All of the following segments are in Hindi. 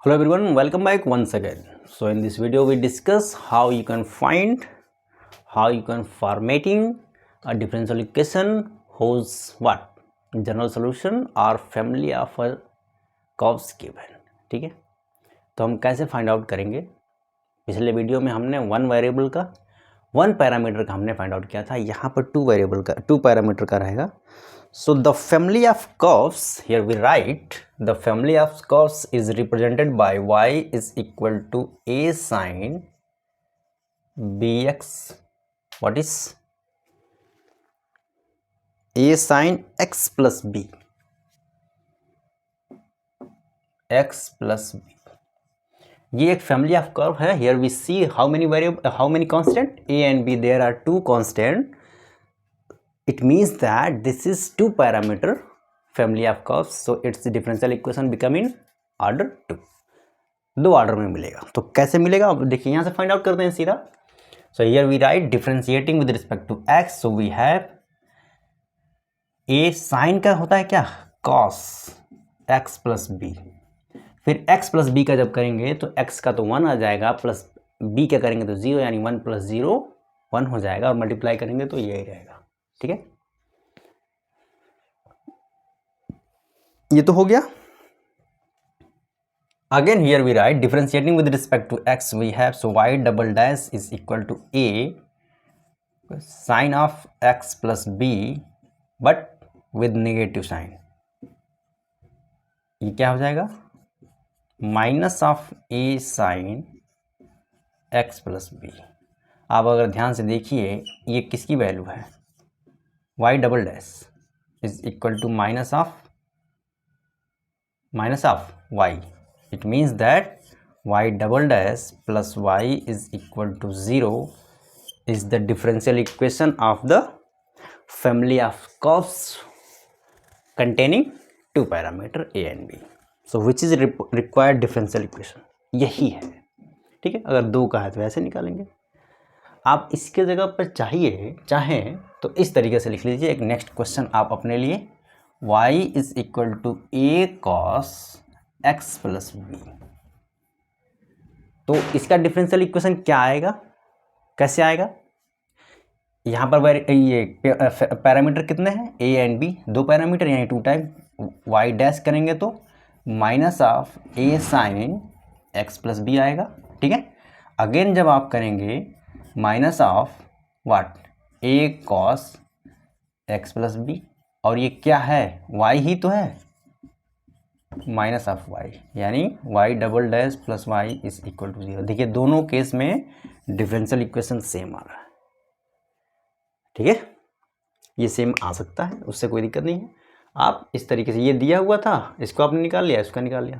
Hello everyone, welcome back once again. So in this video we discuss how you can formatting a differential equation whose what general solution or family of a curves given. ठीक है, तो हम कैसे फाइंड आउट करेंगे। पिछले वीडियो में हमने वन पैरामीटर का हमने फाइंड आउट किया था। यहाँ पर टू पैरामीटर का रहेगा। So the family of curves, here we write the family of curves is represented by y is equal to a sin bx. What is a sin x plus b? x plus b. ये एक family of curve है. Here we see how many constant a and b. There are two constant. It means that this is two parameter family of curves, so its differential equation become in order 2. दो ऑर्डर में मिलेगा। तो कैसे मिलेगा अब देखिए, यहाँ से फाइंड आउट करते हैं सीधा। So here we write differentiating with respect to x. So we have a sine का होता है क्या, कॉस एक्स प्लस बी। फिर एक्स प्लस बी का जब करेंगे तो एक्स का तो 1 आ जाएगा, प्लस बी का करेंगे तो 0, यानी 1 + 0 1 हो जाएगा, और मल्टीप्लाई करेंगे तो यही रहेगा। ठीक है, ये तो हो गया। Again here we write differentiating with respect to x we have, so y double dash is equal to a sin of x plus b but with negative sign। ये क्या हो जाएगा, minus of a sin x plus b. आप अगर ध्यान से देखिए ये किसकी वैल्यू है, y double dash is equal to minus of y। It means that y double dash plus y is equal to 0 is the differential equation of the family of curves containing two parameter a and b. So which is required differential equation, यही है। ठीक है, अगर दो का है तो ऐसे निकालेंगे। आप इसके जगह पर चाहें तो इस तरीके से लिख लीजिए। एक नेक्स्ट क्वेश्चन आप अपने लिए, y is equal to a cos x plus b. तो इसका डिफरेंशियल इक्वेशन क्या आएगा, कैसे आएगा। यहाँ पर ये पैरामीटर कितने हैं, a एंड b, दो पैरामीटर यानी 2 टाइम y डैश करेंगे तो minus of a sine x plus b आएगा। ठीक है, अगेन जब आप करेंगे minus of what, a cos x plus b, और ये क्या है, y ही तो है, माइनस ऑफ y, यानी y double dash plus y is equal to 0। देखिए दोनों केस में डिफरेंशियल इक्वेशन सेम आ रहा है। ठीक है, ये सेम आ सकता है, उससे कोई दिक्कत नहीं है। आप इस तरीके से, ये दिया हुआ था इसको आपने निकाल लिया, इसका निकाल लिया,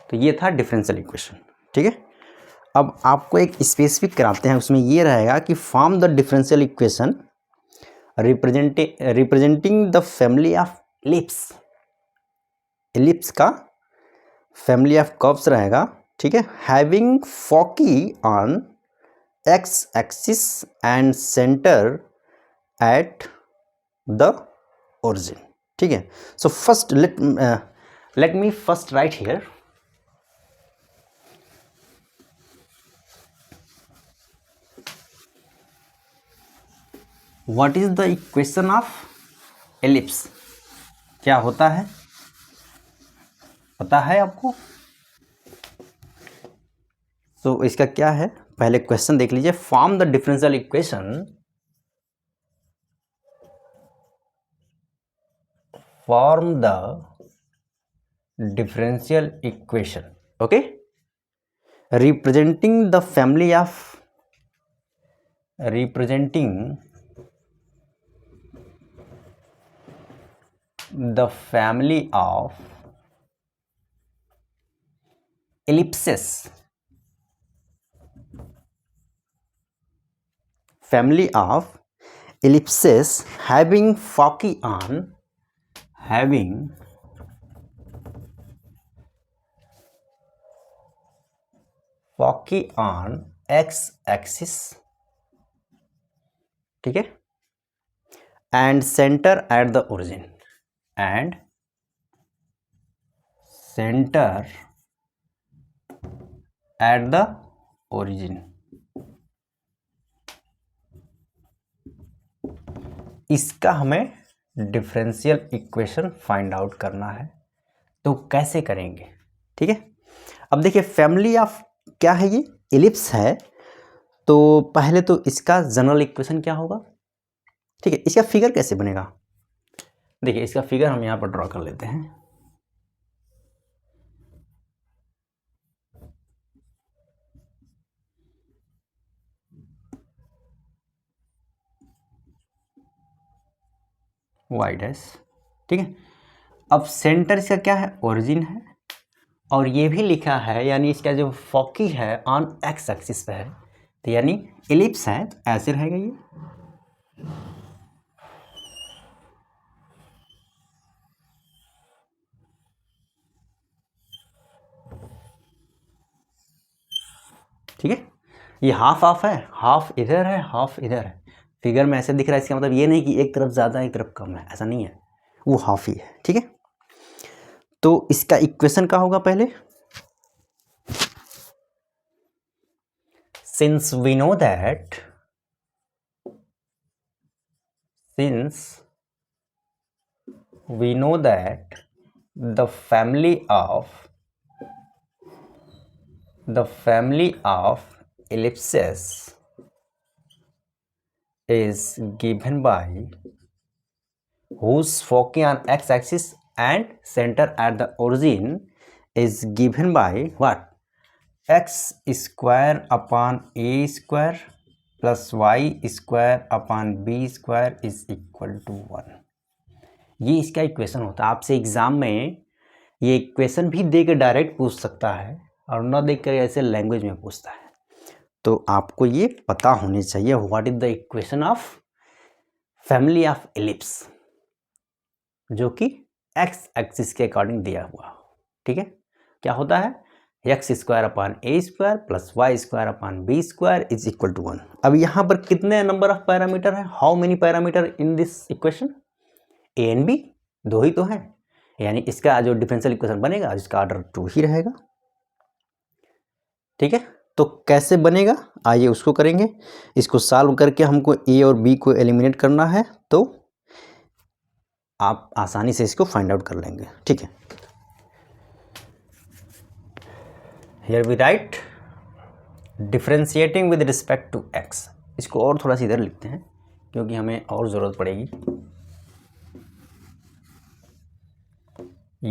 तो ये था डिफरेंशियल इक्वेशन। ठीक है, अब आपको एक स्पेसिफिक कराते हैं, उसमें ये रहेगा कि form the differential equation representing the family of ellipse. Ellipse का फैमिली ऑफ कर्व्स रहेगा। ठीक है, having foci on x axis and centre at the origin. ठीक है, so first let me first right here what is the equation of ellipse. क्या होता है पता है आपको। तो इसका क्या है, पहले क्वेश्चन देख लीजिए। Form the differential equation, form the differential equation, okay, representing the family of ellipses, family of ellipses having foci on x axis, ठीक है, and center at the origin, at the origin. इसका हमें डिफरेंशियल इक्वेशन फाइंड आउट करना है, तो कैसे करेंगे? ठीक है, अब देखिए फैमिली ऑफ क्या है, ये इलिप्स है, तो पहले तो इसका जनरल इक्वेशन क्या होगा? ठीक है, इसका फिगर कैसे बनेगा? देखिए इसका फिगर हम यहाँ पर ड्रॉ कर लेते हैं। वाई डैश, ठीक है। अब सेंटर इसका क्या है? ओरिजिन है, और ये भी लिखा है, यानी इसका जो फोकी है ऑन एक्स एक्सिस पे है, तो यानी इलिप्स है, तो ऐसे रहेगा ये। ठीक है, ये हाफ हाफ है, हाफ इधर है हाफ इधर है, फिगर में ऐसे दिख रहा है, इसका मतलब ये नहीं कि एक तरफ ज़्यादा एक तरफ कम है, ऐसा नहीं है, वो हाफ ही है। ठीक है, तो इसका इक्वेशन क्या होगा पहले? Since we know that the family of ellipses is given by whose foci on x-axis and center at the origin is given by what? x square upon a square plus y square upon b square is equal to 1। ये इसका इक्वेशन होता है। आपसे एग्जाम में ये इक्वेशन भी दे के डायरेक्ट पूछ सकता है, और ना देख कर ऐसे लैंग्वेज में पूछता है, तो आपको ये पता होनी चाहिए what is the equation of family of ellipse, जो कि एक्स एक्सिस के अकॉर्डिंग दिया हुआ। ठीक है, क्या होता है? X square upon a square plus y square upon b square is equal to 1। अब यहाँ पर कितने नंबर ऑफ पैरामीटर है? How many parameter in this equation? A and b, दो ही तो हैं, यानी इसका जो डिफरेंशियल इक्वेशन बनेगा इसका ऑर्डर 2 ही रहेगा। ठीक है, तो कैसे बनेगा आइए उसको करेंगे। इसको सॉल्व करके हमको ए और बी को एलिमिनेट करना है, तो आप आसानी से इसको फाइंड आउट कर लेंगे। ठीक है, here we write differentiating with respect to x. इसको और थोड़ा सा इधर लिखते हैं क्योंकि हमें और ज़रूरत पड़ेगी।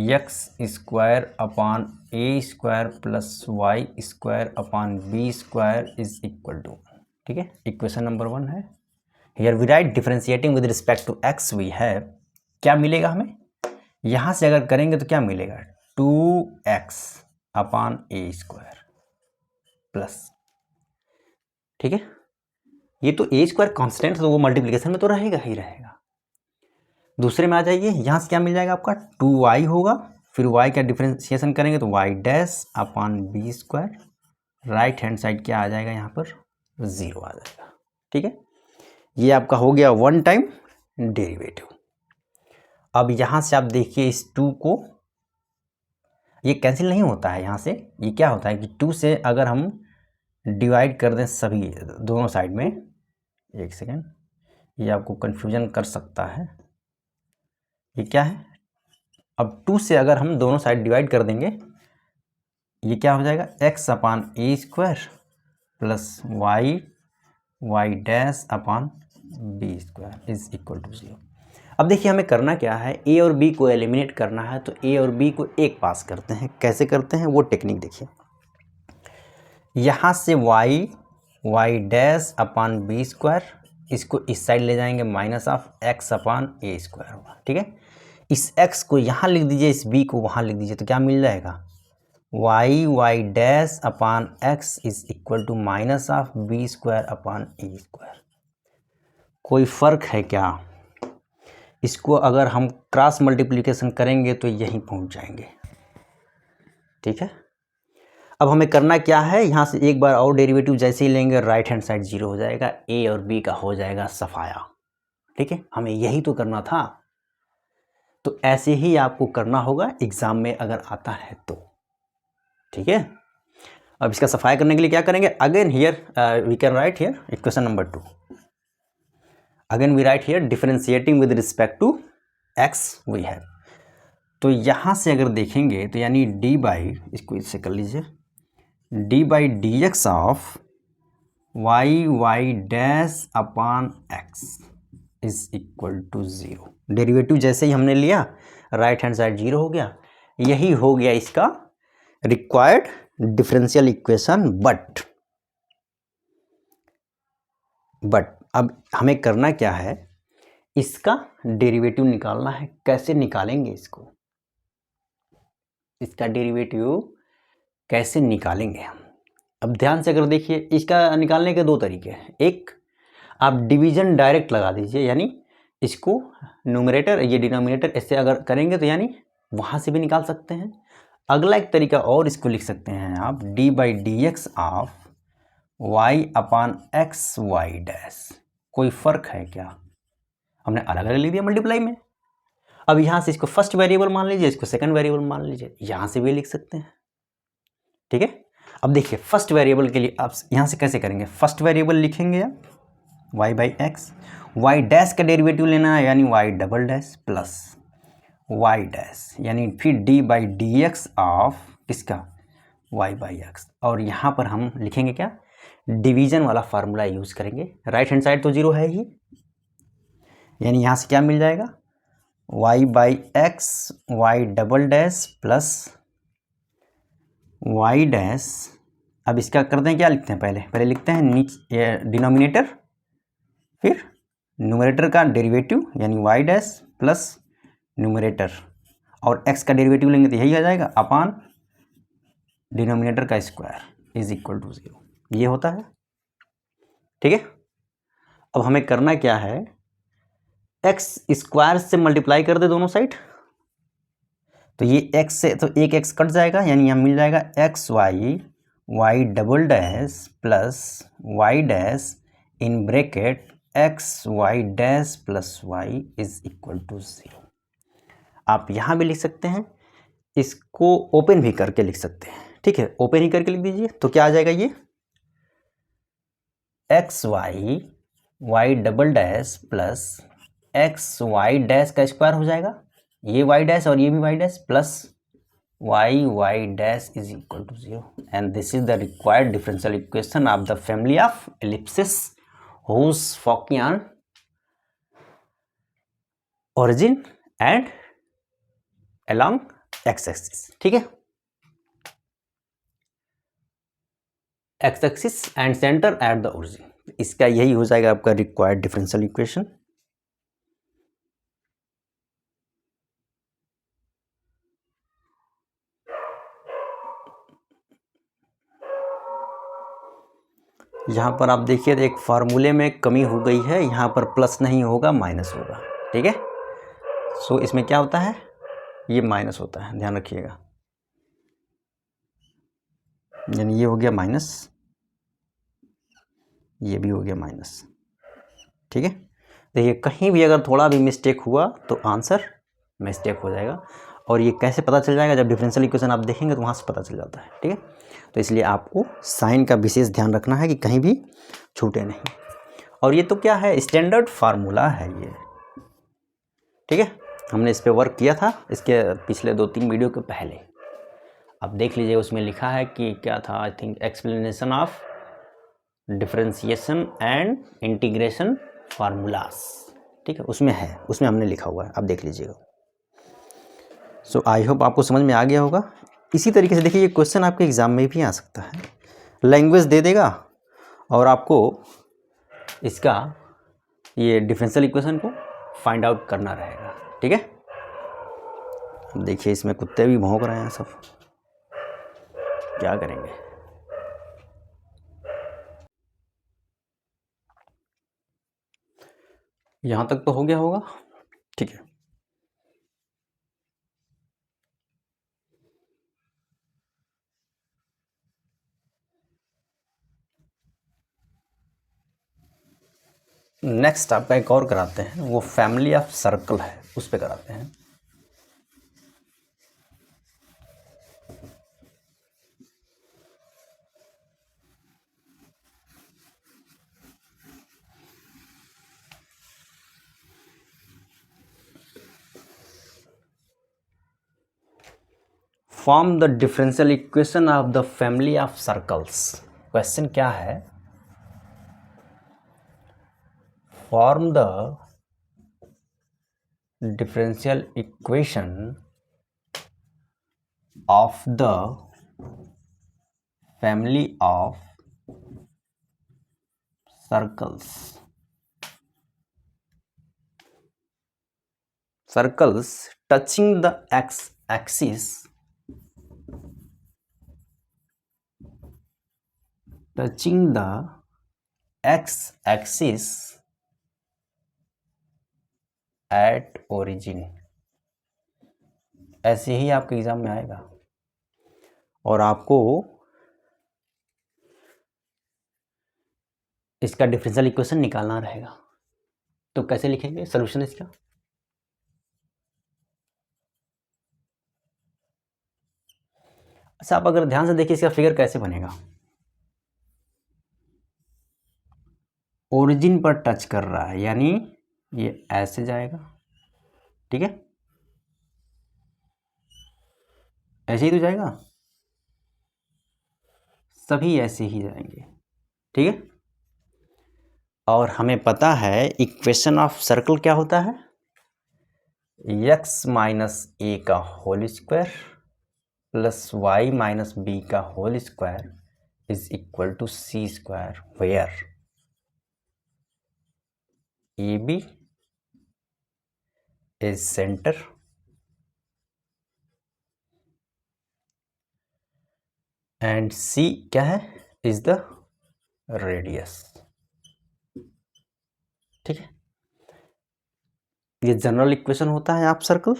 X square upon a square plus y square upon b square is equal to, ठीक है, इक्वेशन नंबर 1 है। Here we write differentiating with respect to x we have, क्या मिलेगा हमें? यहाँ से अगर करेंगे तो क्या मिलेगा? 2x upon a square plus, ठीक है, ये तो ए स्क्वायर कॉन्स्टेंट, तो वो मल्टीप्लिकेशन में तो रहेगा ही रहेगा। दूसरे में आ जाइए, यहाँ से क्या मिल जाएगा आपका? 2y होगा, फिर y का डिफरेंशिएशन करेंगे तो y dash upon b square, right hand side क्या आ जाएगा यहाँ पर? 0 आ जाएगा। ठीक है, ये आपका हो गया 1 टाइम डेरिवेटिव। अब यहाँ से आप देखिए इस 2 को, ये कैंसिल नहीं होता है यहाँ से, ये क्या होता है कि 2 से अगर हम डिवाइड कर दें सभी दोनों साइड में, एक सेकेंड, ये आपको कन्फ्यूजन कर सकता है, ये क्या है? अब 2 से अगर हम दोनों साइड डिवाइड कर देंगे, ये क्या हो जाएगा? x upon a square plus y dash upon b square is equal to 0। अब देखिए हमें करना क्या है, a और b को एलिमिनेट करना है, तो a और b को एक पास करते हैं। कैसे करते हैं वो टेक्निक देखिए। यहाँ से y dash upon b square, इसको इस साइड ले जाएंगे, minus of x upon a square होगा। ठीक है, इस x को यहाँ लिख दीजिए, इस b को वहाँ लिख दीजिए, तो क्या मिल जाएगा? Y dash upon x is equal to minus of b square upon a square. कोई फर्क है क्या? इसको अगर हम क्रॉस मल्टीप्लिकेशन करेंगे तो यहीं पहुंच जाएंगे। ठीक है, अब हमें करना क्या है, यहाँ से एक बार और डेरिवेटिव जैसे ही लेंगे राइट हैंड साइड 0 हो जाएगा, a और b का हो जाएगा सफाया। ठीक है, हमें यही तो करना था, तो ऐसे ही आपको करना होगा एग्जाम में अगर आता है तो। ठीक है, अब इसका सफाई करने के लिए क्या करेंगे, again here we can write here equation number 2, again we write here differentiating with respect to x we have. तो यहाँ से अगर देखेंगे तो यानी डी बाई, इसको इससे कर लीजिए, d by d x of y y dash upon x is equal to 0। Derivative जैसे ही हमने लिया राइट हैंड साइड 0 हो गया, यही हो गया इसका रिक्वायर्ड डिफरेंशियल इक्वेशन। बट अब हमें करना क्या है, इसका डेरिवेटिव निकालना है। कैसे निकालेंगे इसको, इसका डेरिवेटिव कैसे निकालेंगे हम? अब ध्यान से अगर देखिए, इसका निकालने के दो तरीके हैं। एक, आप डिवीजन डायरेक्ट लगा दीजिए, यानी इसको न्यूमरेटर ये डिनोमिनेटर ऐसे अगर करेंगे तो यानी वहाँ से भी निकाल सकते हैं। अगला एक तरीका और इसको लिख सकते हैं आप, d by d x of y upon x y dash. कोई फर्क है क्या? हमने अलग अलग लिख दिया मल्टीप्लाई में। अब यहाँ से इसको फर्स्ट वेरिएबल मान लीजिए, इसको सेकंड वेरिएबल मान लीजिए, यहाँ से भी लिख सकते हैं। ठीक है, अब देखिए फर्स्ट वेरिएबल के लिए आप यहाँ से कैसे करेंगे, फर्स्ट वेरिएबल लिखेंगे आप y by x, y dash का डेरिवेटिव लेना है यानी y double dash plus y dash, यानी फिर d by d x of किसका, वाई बाई एक्स। और यहाँ पर हम लिखेंगे क्या, डिवीजन वाला फार्मूला यूज करेंगे। राइट हैंड साइड तो 0 है ही, यानी यहाँ से क्या मिल जाएगा, y by x y double dash plus y dash. अब इसका करते हैं क्या, लिखते हैं पहले लिखते हैं नीचे डिनोमिनेटर, फिर न्यूमरेटर का डेरिवेटिव यानी वाई डैश प्लस न्यूमरेटर, और x का डेरिवेटिव लेंगे तो यही आ जाएगा अपान डिनोमिनेटर का स्क्वायर इज इक्वल टू 0। ये होता है। ठीक है, अब हमें करना क्या है, x स्क्वायर से मल्टीप्लाई कर दे दोनों साइड, तो ये x से तो एक x कट जाएगा, यानी यहाँ मिल जाएगा x y y double dash plus y dash in bracket x y dash plus y is equal to 0। आप यहाँ भी लिख सकते हैं, इसको ओपन भी करके लिख सकते हैं। ठीक है, ओपन ही करके लिख दीजिए, तो क्या आ जाएगा, ये x y y double dash plus x y dash का स्क्वायर हो जाएगा, ये वाई डैश और ये भी y dash plus y y dash is equal to 0। And this is the required differential equation of the family of ellipses whose Fockian origin and along x-axis। ठीक है, x-axis and center at the origin, इसका यही हो जाएगा आपका रिक्वायर्ड डिफरेंशियल इक्वेशन। यहाँ पर आप देखिए एक फार्मूले में कमी हो गई है, यहाँ पर प्लस नहीं होगा माइनस होगा। ठीक है, सो इसमें क्या होता है, ये माइनस होता है, ध्यान रखिएगा, यानी ये हो गया माइनस, ये भी हो गया माइनस। ठीक है, देखिए कहीं भी अगर थोड़ा भी मिस्टेक हुआ तो आंसर मिस्टेक हो जाएगा, और ये कैसे पता चल जाएगा, जब डिफरेंशियल इक्वेशन आप देखेंगे तो वहाँ से पता चल जाता है। ठीक है, तो इसलिए आपको साइन का विशेष ध्यान रखना है कि कहीं भी छूटे नहीं। और ये तो क्या है, स्टैंडर्ड फार्मूला है ये। ठीक है, हमने इस पे वर्क किया था इसके पिछले 2-3 वीडियो के पहले, आप देख लीजिए, उसमें लिखा है कि क्या था, I think explanation of differentiation and integration formulas. ठीक है, उसमें है, उसमें हमने लिखा हुआ है, आप देख लीजिएगा। सो आई होप आपको समझ में आ गया होगा। इसी तरीके से देखिए, ये क्वेश्चन आपके एग्ज़ाम में भी आ सकता है, लैंग्वेज दे देगा और आपको इसका ये डिफरेंशियल इक्वेशन को फाइंड आउट करना रहेगा। ठीक है, देखिए इसमें कुत्ते भी भौंक रहे हैं, सब क्या करेंगे। यहाँ तक तो हो गया होगा। ठीक है, नेक्स्ट आपका एक और कराते हैं, वो फैमिली ऑफ सर्कल है, उस पर कराते हैं। Form the differential equation of the family of circles. Question क्या है? Form the differential equation of the family of circles. Circles touching the x-axis at origin। ऐसे ही आपके एग्जाम में आएगा और आपको इसका डिफरेंशियल इक्वेशन निकालना रहेगा। तो कैसे लिखेंगे सॉल्यूशन इसका? अच्छा, आप अगर ध्यान से देखिए इसका फिगर कैसे बनेगा। ओरिजिन पर टच कर रहा है, यानी ये ऐसे जाएगा, ठीक है, ऐसे ही तो जाएगा, सभी ऐसे ही जाएंगे, ठीक है। और हमें पता है इक्वेशन ऑफ सर्कल क्या होता है? x माइनस ए का whole square plus Y minus B का whole square is equal to C square, where A B is centre and C क्या है? इज द रेडियस, ठीक है। ये जनरल इक्वेशन होता है of circle.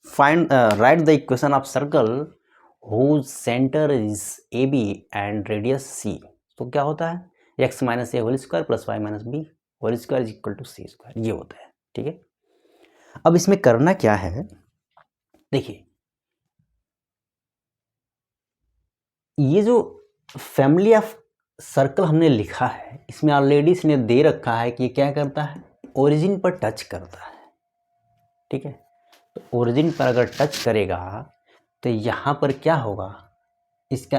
Find write the equation of circle whose centre is A B and radius C. तो क्या होता है? X minus A whole square plus Y minus B whole square is equal to C square, ये होता है, ठीक है। अब इसमें करना क्या है, देखिए ये जो फैमिली ऑफ सर्कल हमने लिखा है इसमें ऑलरेडी इसने दे रखा है कि ये क्या करता है? ओरिजिन पर टच करता है, ठीक है। तो ओरिजिन पर अगर टच करेगा तो यहाँ पर क्या होगा? इसका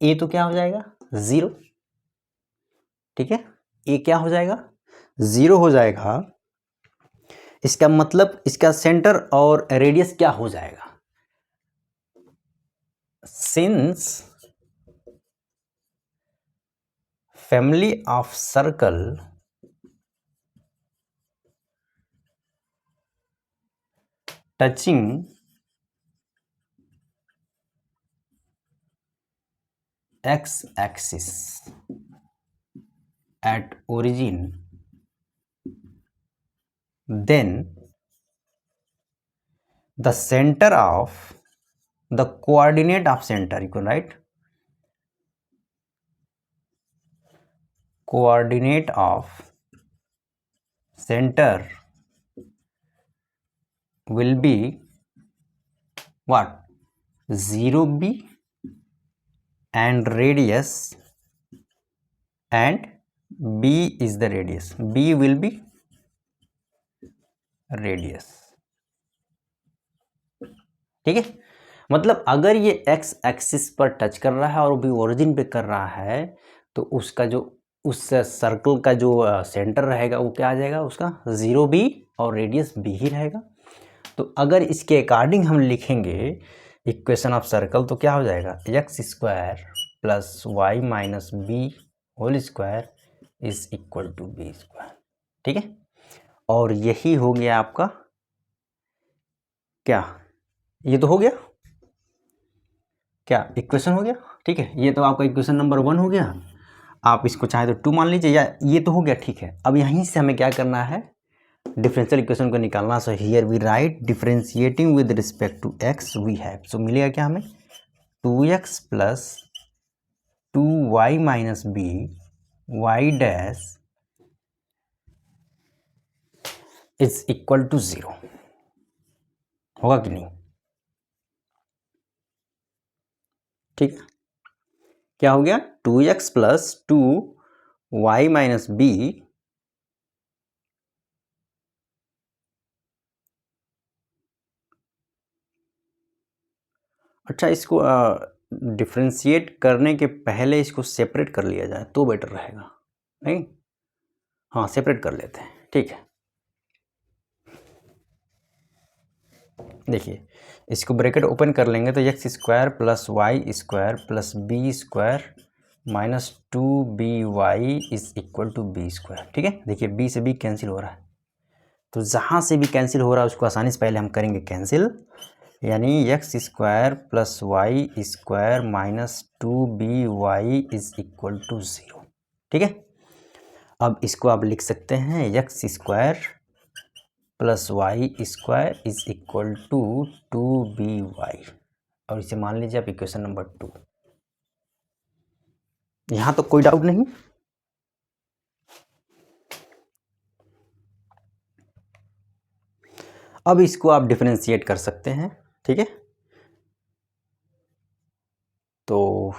ए तो क्या हो जाएगा? 0, ठीक है। ए क्या हो जाएगा? 0 हो जाएगा। इसका मतलब इसका सेंटर और रेडियस क्या हो जाएगा? Since family of circle touching x axis at origin, then the center of the coordinate of center, you can write coordinate of center will be what? 0b and radius, and b is the radius, b will be radius, ठीक है। मतलब अगर ये x एक्सिस पर टच कर रहा है और भी ओरिजिन पे कर रहा है तो उसका जो उस सर्कल का जो सेंटर रहेगा वो क्या आ जाएगा? उसका 0b और रेडियस b ही रहेगा। तो अगर इसके अकॉर्डिंग हम लिखेंगे इक्वेशन ऑफ सर्कल तो क्या हो जाएगा? X square plus Y minus B whole square is equal to b square, ठीक है। और यही हो गया आपका क्या? ये तो हो गया क्या? इक्वेशन हो गया, ठीक है। ये तो आपका इक्वेशन नंबर 1 हो गया। आप इसको चाहे तो 2 मान लीजिए, या ये तो हो गया, ठीक है। अब यहीं से हमें क्या करना है? डिफरेंशियल इक्वेशन को निकालना। So here we write differentiating with respect to x we have, so मिलेगा क्या हमें? 2x plus 2y minus B Y dash is equal to 0, होगा कि नहीं? ठीक है, क्या हो गया? 2x plus 2y minus B अच्छा, इसको डिफ्रेंशिएट करने के पहले इसको सेपरेट कर लिया जाए तो बेटर रहेगा, नहीं? हाँ, सेपरेट कर लेते हैं, ठीक है। देखिए, इसको ब्रैकेट ओपन कर लेंगे तो x square plus y square plus b square minus 2by is equal to b square, ठीक है। देखिए, बी से बी कैंसिल हो रहा है, तो जहाँ से भी कैंसिल हो रहा है उसको आसानी से पहले हम करेंगे कैंसिल, यानी x square plus y square minus 2by is equal to 0, ठीक है। अब इसको आप लिख सकते हैं x square plus y square is equal to 2by, और इसे मान लीजिए आप इक्वेशन नंबर 2। यहाँ तो कोई डाउट नहीं? अब इसको आप डिफरेंशिएट कर सकते हैं, ठीक है। तो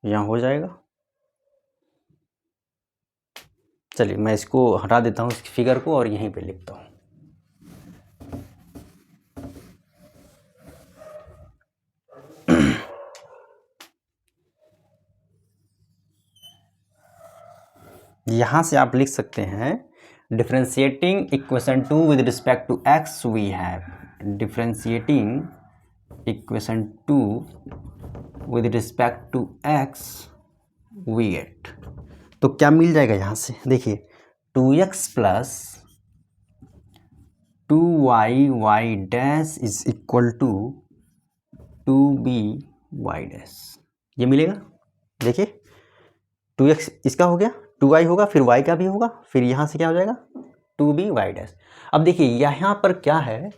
यहाँ हो जाएगा। चलिए, मैं इसको हटा देता हूँ, इस फिगर को, और यहीं पे लिखता हूँ। यहाँ से आप लिख सकते हैं differentiating equation 2 with respect to x we have, differentiating equation 2 with respect to x we get, तो क्या मिल जाएगा यहाँ से? देखिए, 2x plus 2y dash is equal to 2by dash, ये मिलेगा। देखिए, 2x इसका हो गया, 2y होगा, फिर y का भी होगा, फिर यहाँ से क्या हो जाएगा 2by डैश। अब देखिए, यहाँ पर क्या है,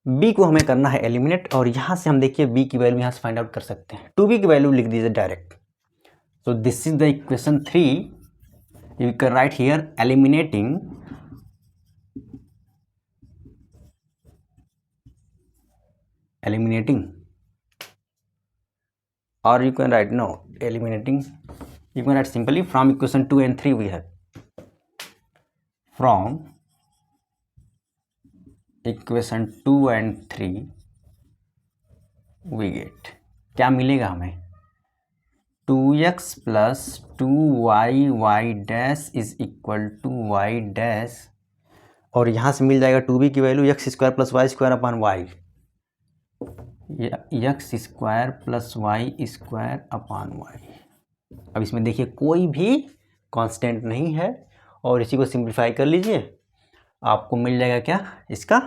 b को हमें करना है एलिमिनेट, और यहाँ से हम देखिए b की वैल्यू यहाँ से फाइंड आउट कर सकते हैं। 2b की वैल्यू लिख दीजिए direct. So this is the equation 3. You can write here eliminating or you can write no eliminating. You can write simply from equation 2 and 3 we have, from equation 2 and 3 we get, क्या मिलेगा हमें 2x plus 2y dash is equal to y dash, और यहाँ से मिल जाएगा 2b की value x square plus y square upon y, x square plus y square upon y. अब इसमें देखिए कोई भी कांस्टेंट नहीं है, और इसी को सिंप्लीफाई कर लीजिए, आपको मिल जाएगा क्या, इसका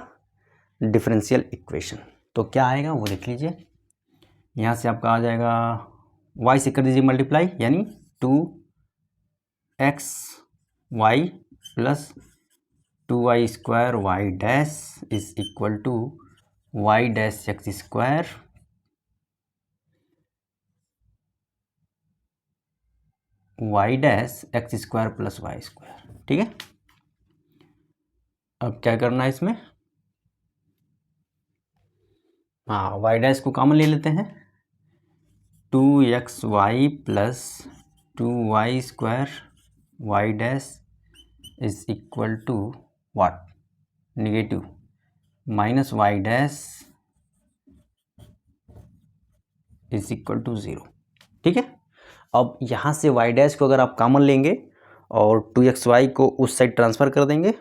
डिफरेंशियल इक्वेशन। तो क्या आएगा वो देख लीजिए, यहाँ से आपका आ जाएगा y से कर दीजिए मल्टीप्लाई, यानी 2xy plus 2y square y dash is equal to y dash x square y dash x square plus y square, ठीक है। अब क्या करना है इसमें, हाँ, वाई डैश को कॉमन ले लेते हैं, 2xy plus 2y square y dash is equal to what, negative minus y dash is equal to 0, ठीक है। अब यहाँ से वाई डैश को अगर आप कॉमन लेंगे और 2xy को उस साइड ट्रांसफ़र कर देंगे,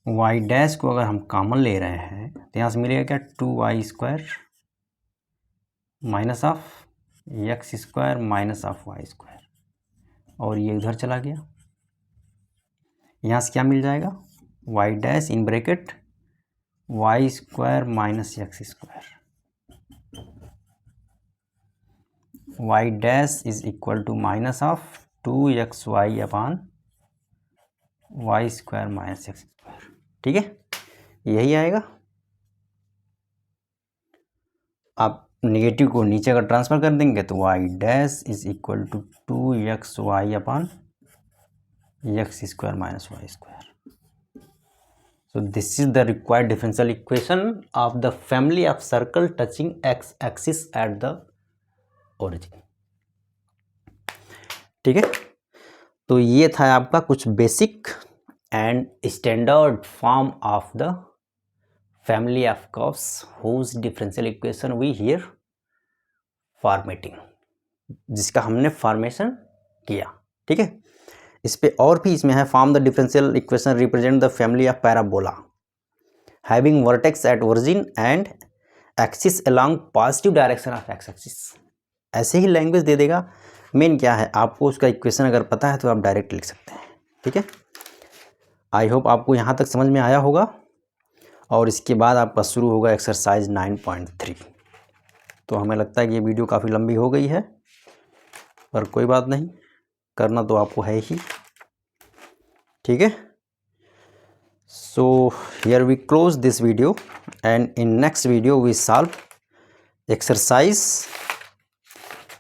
वाई डैश को अगर हम कॉमन ले रहे हैं तो यहाँ से मिलेगा क्या 2y square minus of x square minus of y square, और ये उधर चला गया, यहाँ से क्या मिल जाएगा y dash in bracket y square minus x square, y dash is equal to minus of 2xy upon y square minus x square, ठीक है, यही आएगा। आप नेगेटिव को नीचे अगर ट्रांसफर कर देंगे तो y dash is equal to 2xy upon x square minus y square. So this is the required differential equation of the family of circle touching x axis at the origin, ठीक है। तो ये था आपका कुछ basic and standard form of the family of curves whose differential equation we here formatting, जिसका हमने फॉर्मेशन किया। ठीक है, इस पे और भी इसमें है, form the differential equation represent the family of parabola having vertex at origin and axis along positive direction of x axis. ऐसे ही लैंग्वेज दे देगा। मेन क्या है, आपको उसका इक्वेशन अगर पता है तो आप डायरेक्ट लिख सकते हैं। ठीक है, आई होप आपको यहाँ तक समझ में आया होगा। और इसके बाद आपका शुरू होगा एक्सरसाइज 9.3। तो हमें लगता है कि ये वीडियो काफ़ी लंबी हो गई है, पर कोई बात नहीं, करना तो आपको है ही। ठीक है, so here we close this video and in next video we solve exercise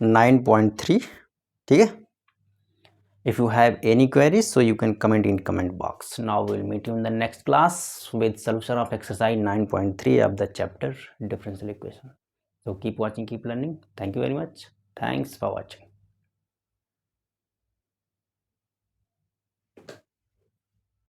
9.3. ठीक है, if you have any queries so you can comment in comment box. Now we'll meet you in the next class with solution of exercise 9.3 of the chapter differential equation. So keep watching, keep learning. Thank you very much. Thanks for watching.